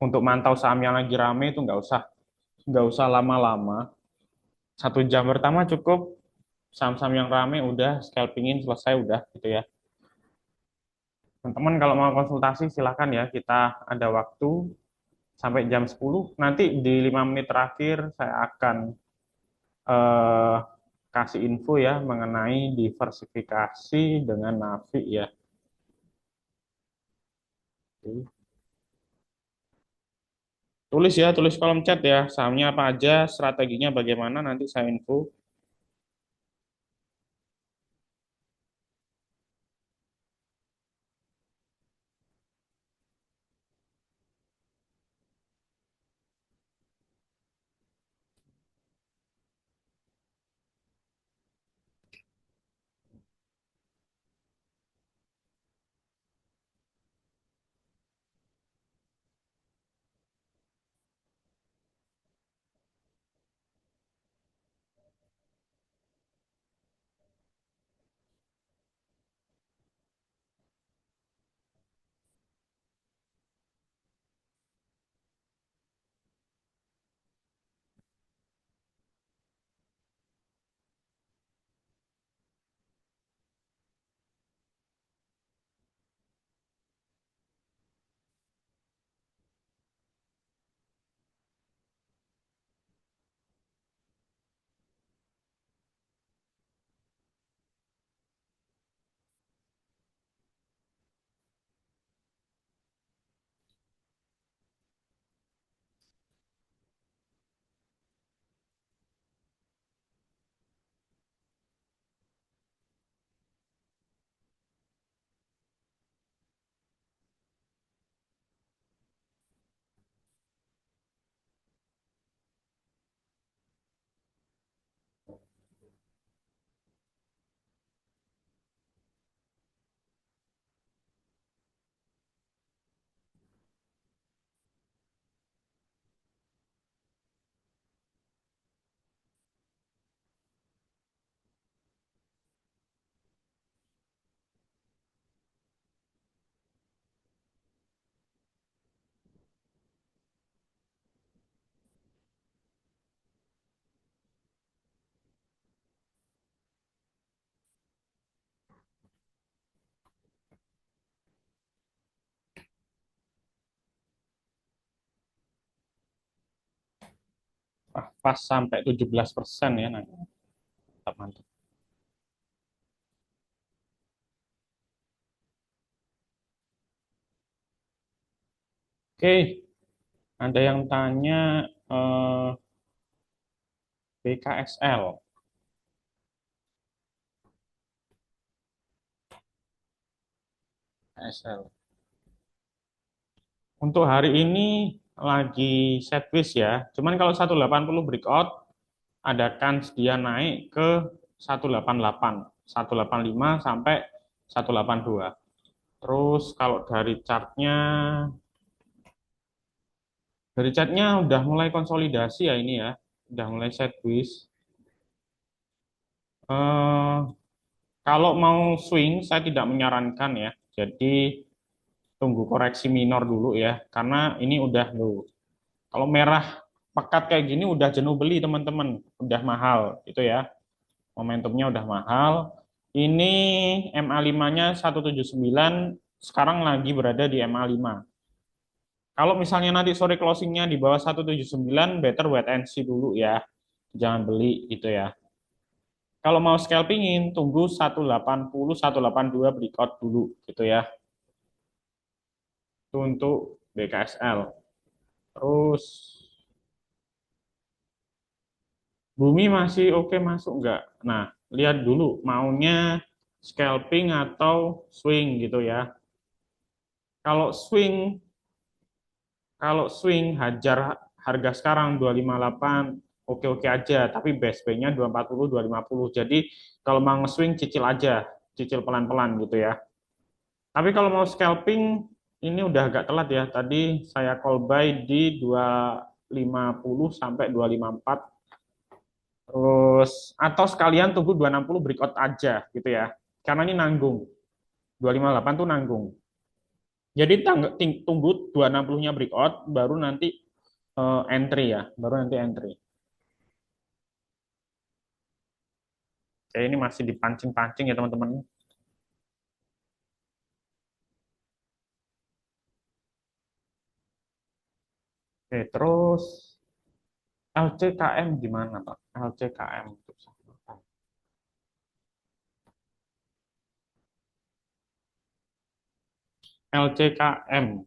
untuk mantau saham yang lagi rame itu nggak usah lama-lama. 1 jam pertama cukup, saham-saham yang rame udah scalpingin selesai udah gitu ya. Teman-teman kalau mau konsultasi silahkan ya, kita ada waktu sampai jam 10. Nanti di 5 menit terakhir saya akan eh, kasih info ya mengenai diversifikasi dengan Navi ya. Tulis ya, tulis kolom chat ya, sahamnya apa aja, strateginya bagaimana, nanti saya info. pas sampai 17% ya. Nah, mantap, mantap. Oke, ada yang tanya eh, BKSL. BKSL. Untuk hari ini lagi sideways ya. Cuman kalau 180 breakout ada kans dia naik ke 188, 185 sampai 182. Terus kalau dari chartnya udah mulai konsolidasi ya ini ya, udah mulai sideways. Eh, Kalau mau swing saya tidak menyarankan ya. Jadi tunggu koreksi minor dulu ya, karena ini udah low. Kalau merah pekat kayak gini udah jenuh beli teman-teman, udah mahal itu ya. Momentumnya udah mahal. Ini MA5-nya 179 sekarang lagi berada di MA5. Kalau misalnya nanti sore closingnya di bawah 179, better wait and see dulu ya. Jangan beli gitu ya. Kalau mau scalpingin, tunggu 180, 182 breakout dulu gitu ya. Itu untuk BKSL. Terus Bumi masih oke masuk nggak? Nah, lihat dulu maunya scalping atau swing gitu ya. Kalau swing, kalau swing hajar harga sekarang 258 oke-oke aja, tapi best pay-nya 240, 250. Jadi kalau mau nge-swing cicil aja, cicil pelan-pelan gitu ya. Tapi kalau mau scalping ini udah agak telat ya. Tadi saya call buy di 250 sampai 254. Terus atau sekalian tunggu 260 breakout aja gitu ya. Karena ini nanggung. 258 tuh nanggung. Jadi tunggu 260-nya breakout baru nanti entry ya, baru nanti entry. Oke, ini masih dipancing-pancing ya teman-teman. Oke, terus LCKM gimana Pak? LCKM untuk LCKM.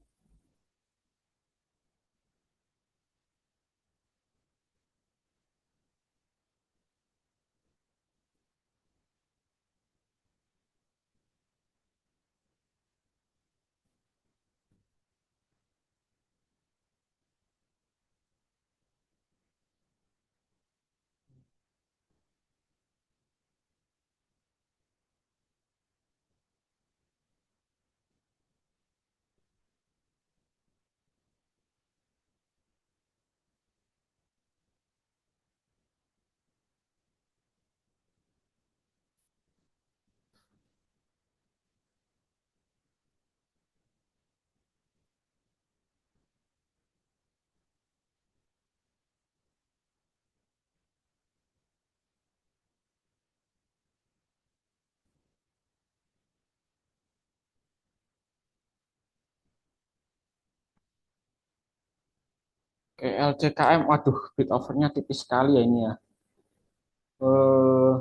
Oke, LCKM, waduh, bid overnya tipis sekali ya ini ya. Eh,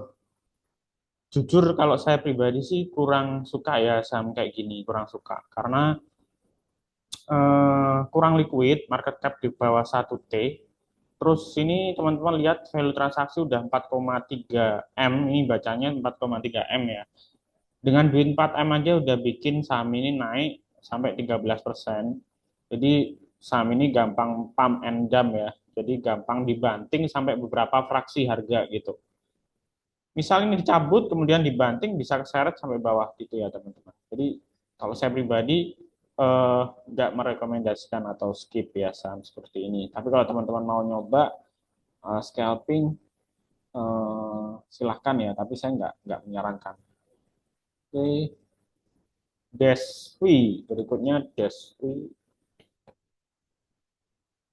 Jujur kalau saya pribadi sih kurang suka ya saham kayak gini, kurang suka. Karena kurang liquid, market cap di bawah 1T. Terus ini teman-teman lihat value transaksi udah 4,3 M, ini bacanya 4,3 M ya. Dengan duit 4 M aja udah bikin saham ini naik sampai 13%. Jadi saham ini gampang pump and dump ya. Jadi gampang dibanting sampai beberapa fraksi harga gitu. Misal ini dicabut kemudian dibanting bisa keseret sampai bawah gitu ya teman-teman. Jadi kalau saya pribadi nggak merekomendasikan atau skip ya saham seperti ini. Tapi kalau teman-teman mau nyoba scalping silahkan ya. Tapi saya nggak menyarankan. Oke, Deswi berikutnya Deswi.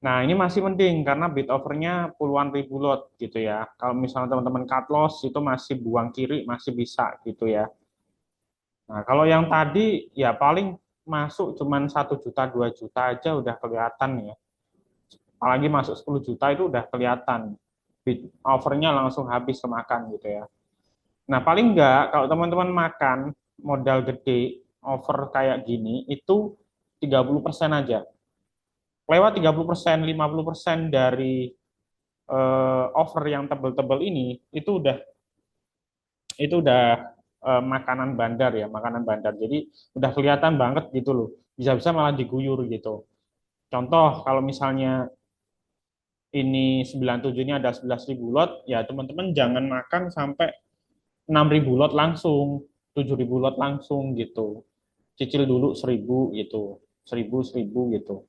Nah, ini masih mending karena bid overnya puluhan ribu lot gitu ya. Kalau misalnya teman-teman cut loss itu masih buang kiri masih bisa gitu ya. Nah, kalau yang tadi ya paling masuk cuman 1 juta 2 juta aja udah kelihatan ya. Apalagi masuk 10 juta itu udah kelihatan. Overnya langsung habis kemakan gitu ya. Nah, paling enggak kalau teman-teman makan modal gede, over kayak gini, itu 30% aja. Lewat 30%, 50% dari over yang tebel-tebel ini, itu udah makanan bandar ya, makanan bandar. Jadi udah kelihatan banget gitu loh. Bisa-bisa malah diguyur gitu. Contoh, kalau misalnya ini 97 ini ada 11.000 lot, ya teman-teman jangan makan sampai 6.000 lot langsung, 7.000 lot langsung gitu. Cicil dulu 1.000 gitu, 1.000 gitu.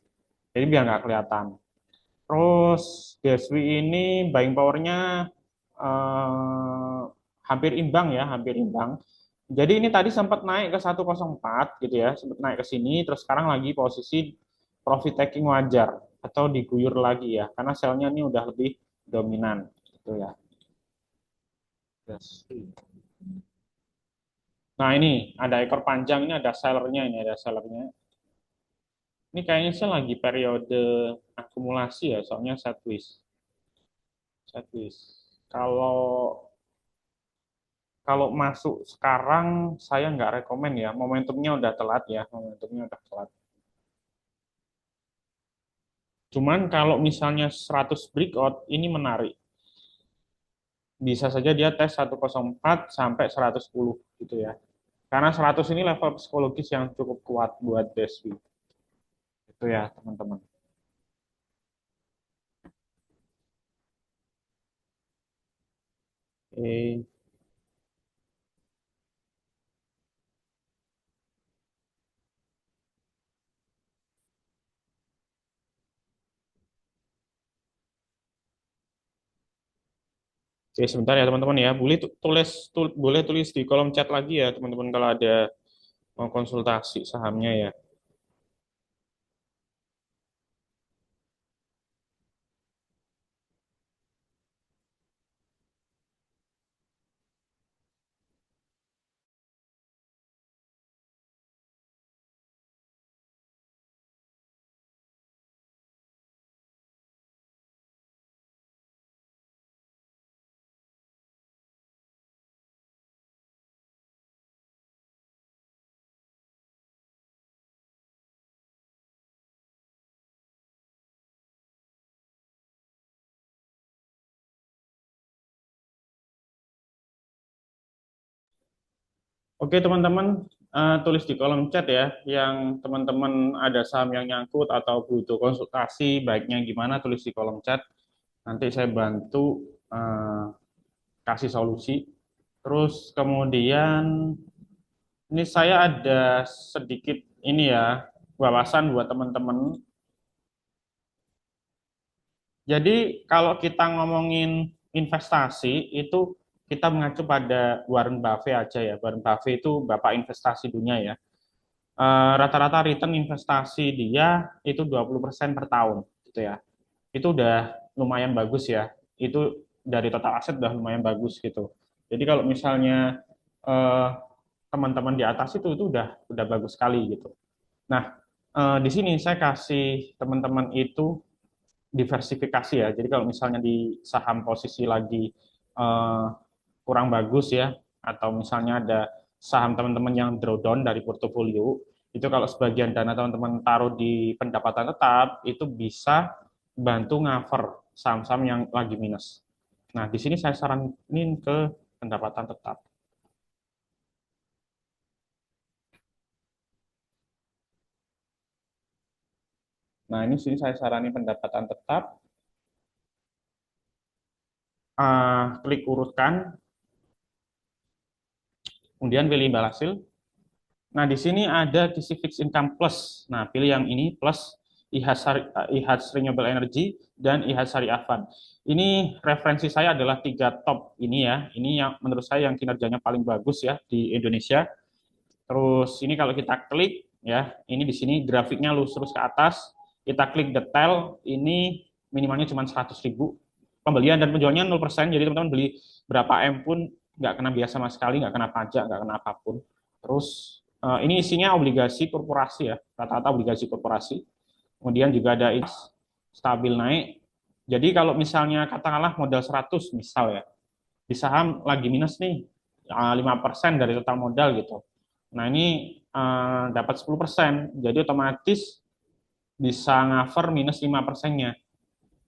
Jadi biar nggak kelihatan. Terus DSW ini buying powernya hampir imbang ya, hampir imbang. Jadi ini tadi sempat naik ke 104 gitu ya, sempat naik ke sini, terus sekarang lagi posisi profit taking wajar atau diguyur lagi ya, karena selnya ini udah lebih dominan gitu ya. Yes. Nah ini ada ekor panjang, ini ada sellernya, ini ada sellernya. Ini kayaknya sih lagi periode akumulasi ya, soalnya sideways. Sideways. Kalau kalau masuk sekarang saya nggak rekomen ya, momentumnya udah telat ya, momentumnya udah telat. Cuman kalau misalnya 100 breakout ini menarik. Bisa saja dia tes 104 sampai 110 gitu ya. Karena 100 ini level psikologis yang cukup kuat buat DSW. Itu ya, teman-teman. Oke. Oke, sebentar ya teman-teman ya. Boleh tulis di kolom chat lagi ya teman-teman kalau ada mau konsultasi sahamnya ya. Oke teman-teman, tulis di kolom chat ya, yang teman-teman ada saham yang nyangkut atau butuh konsultasi, baiknya gimana tulis di kolom chat. Nanti saya bantu eh, kasih solusi. Terus kemudian ini saya ada sedikit ini ya, wawasan buat teman-teman. Jadi kalau kita ngomongin investasi itu kita mengacu pada Warren Buffett aja ya. Warren Buffett itu bapak investasi dunia ya. Rata-rata return investasi dia itu 20% per tahun gitu ya. Itu udah lumayan bagus ya. Itu dari total aset udah lumayan bagus gitu. Jadi kalau misalnya eh, teman-teman di atas itu udah bagus sekali gitu. Nah, di sini saya kasih teman-teman itu diversifikasi ya. Jadi kalau misalnya di saham posisi lagi eh, kurang bagus ya, atau misalnya ada saham teman-teman yang drawdown dari portofolio, itu kalau sebagian dana teman-teman taruh di pendapatan tetap, itu bisa bantu cover saham-saham yang lagi minus. Nah, di sini saya saranin ke pendapatan tetap. Nah, ini sini saya saranin pendapatan tetap. Klik urutkan, kemudian pilih imbal hasil. Nah, di sini ada kisi fixed income plus. Nah, pilih yang ini plus IHAS Renewable Energy dan IHAS Syariah Fund. Ini referensi saya adalah tiga top ini ya. Ini yang menurut saya yang kinerjanya paling bagus ya di Indonesia. Terus ini kalau kita klik ya, ini di sini grafiknya lurus terus ke atas. Kita klik detail, ini minimalnya cuma 100.000. Pembelian dan penjualnya 0%, jadi teman-teman beli berapa M pun nggak kena biaya sama sekali, nggak kena pajak, nggak kena apapun. Terus ini isinya obligasi korporasi ya, rata-rata obligasi korporasi. Kemudian juga ada stabil naik. Jadi kalau misalnya katakanlah modal 100 misal ya, di saham lagi minus nih 5% dari total modal gitu. Nah ini dapat 10%, jadi otomatis bisa cover minus 5%-nya.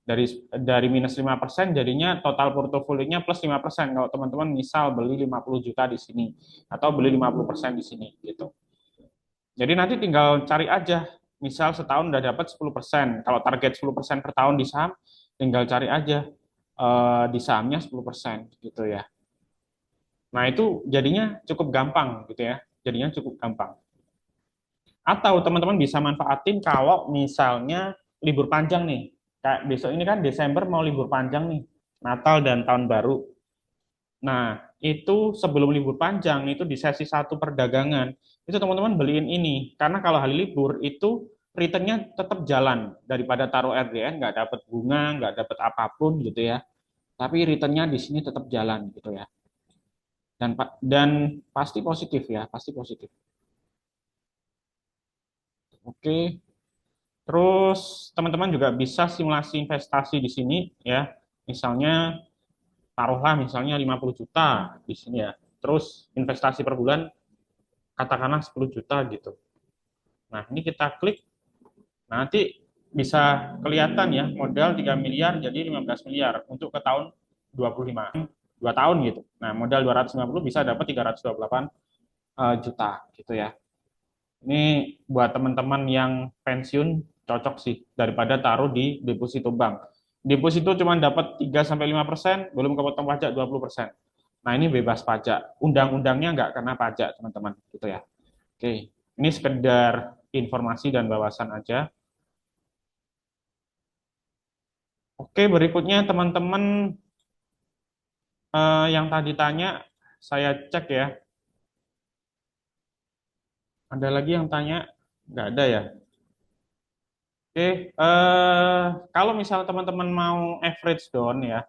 Dari minus 5% jadinya total portofolionya plus 5%. Kalau teman-teman misal beli 50 juta di sini atau beli 50% di sini gitu. Jadi nanti tinggal cari aja, misal setahun udah dapat 10%. Kalau target 10% per tahun di saham, tinggal cari aja di sahamnya 10% gitu ya. Nah, itu jadinya cukup gampang gitu ya. Jadinya cukup gampang. Atau teman-teman bisa manfaatin kalau misalnya libur panjang nih. Kayak besok ini kan Desember mau libur panjang nih. Natal dan Tahun Baru. Nah, itu sebelum libur panjang, itu di sesi satu perdagangan, itu teman-teman beliin ini. Karena kalau hari libur, itu returnnya tetap jalan. Daripada taruh RDN, nggak dapat bunga, nggak dapat apapun gitu ya. Tapi returnnya di sini tetap jalan gitu ya. Dan pasti positif ya, pasti positif. Oke, terus teman-teman juga bisa simulasi investasi di sini ya. Misalnya taruhlah misalnya 50 juta di sini ya. Terus investasi per bulan katakanlah 10 juta gitu. Nah, ini kita klik, nanti bisa kelihatan ya, modal 3 miliar jadi 15 miliar untuk ke tahun 25, 2 tahun gitu. Nah, modal 250 bisa dapat 328 juta gitu ya. Ini buat teman-teman yang pensiun cocok sih daripada taruh di deposito bank. Deposito cuma dapat 3-5%, belum kepotong pajak 20%. Nah, ini bebas pajak. Undang-undangnya nggak kena pajak, teman-teman, gitu ya. Oke, ini sekedar informasi dan wawasan aja. Oke, berikutnya teman-teman yang tadi tanya, saya cek ya. Ada lagi yang tanya? Nggak ada ya? Oke, kalau misalnya teman-teman mau average down ya,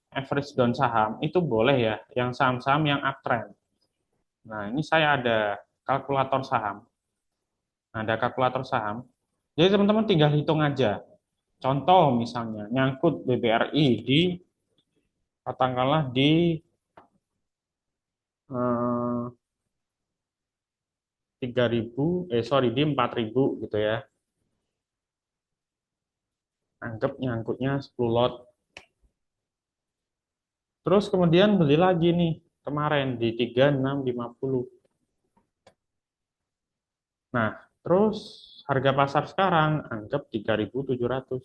average down saham, itu boleh ya, yang saham-saham yang uptrend. Nah, ini saya ada kalkulator saham. Nah, ada kalkulator saham. Jadi teman-teman tinggal hitung aja. Contoh misalnya, nyangkut BBRI di, katakanlah di 3.000, sorry, di 4.000 gitu ya. Anggap nyangkutnya 10 lot. Terus kemudian beli lagi nih, kemarin di 3.650. Nah, terus harga pasar sekarang anggap 3.700.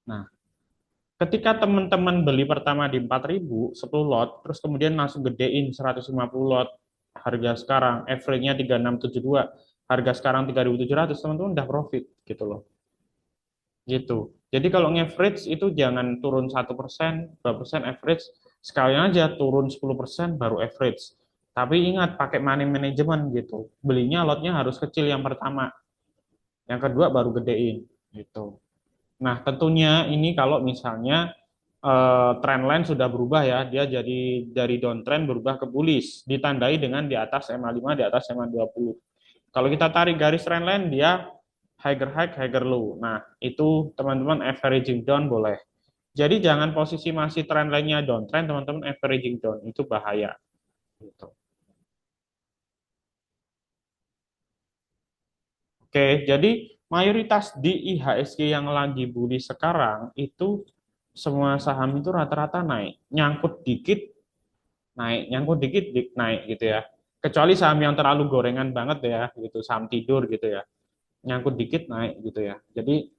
Nah, ketika teman-teman beli pertama di 4.000, 10 lot, terus kemudian langsung gedein 150 lot, harga sekarang, average-nya 3.672, harga sekarang 3.700, teman-teman udah profit gitu loh. Gitu. Jadi kalau nge-average itu jangan turun 1%, 2% average, sekalian aja turun 10% baru average. Tapi ingat pakai money management gitu. Belinya lotnya harus kecil yang pertama. Yang kedua baru gedein gitu. Nah, tentunya ini kalau misalnya trendline sudah berubah ya, dia jadi dari downtrend berubah ke bullish, ditandai dengan di atas MA5, di atas MA20. Kalau kita tarik garis trendline, dia higher high, higher low. Nah, itu teman-teman averaging down boleh. Jadi jangan posisi masih trendline-nya downtrend, teman-teman averaging down, itu bahaya. Gitu. Oke, jadi mayoritas di IHSG yang lagi bullish sekarang itu semua saham itu rata-rata naik. Nyangkut dikit naik, nyangkut dikit naik gitu ya. Kecuali saham yang terlalu gorengan banget ya, gitu, saham tidur gitu ya. Nyangkut dikit naik gitu ya. Jadi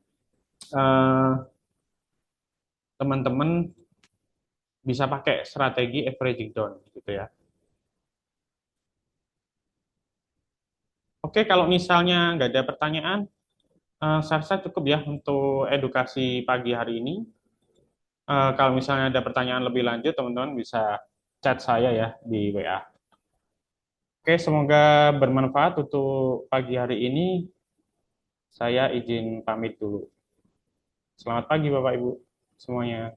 eh, teman-teman bisa pakai strategi averaging down gitu ya. Oke, kalau misalnya nggak ada pertanyaan, saya rasa cukup ya untuk edukasi pagi hari ini. Kalau misalnya ada pertanyaan lebih lanjut, teman-teman bisa chat saya ya di WA. Oke, semoga bermanfaat untuk pagi hari ini. Saya izin pamit dulu. Selamat pagi Bapak Ibu semuanya.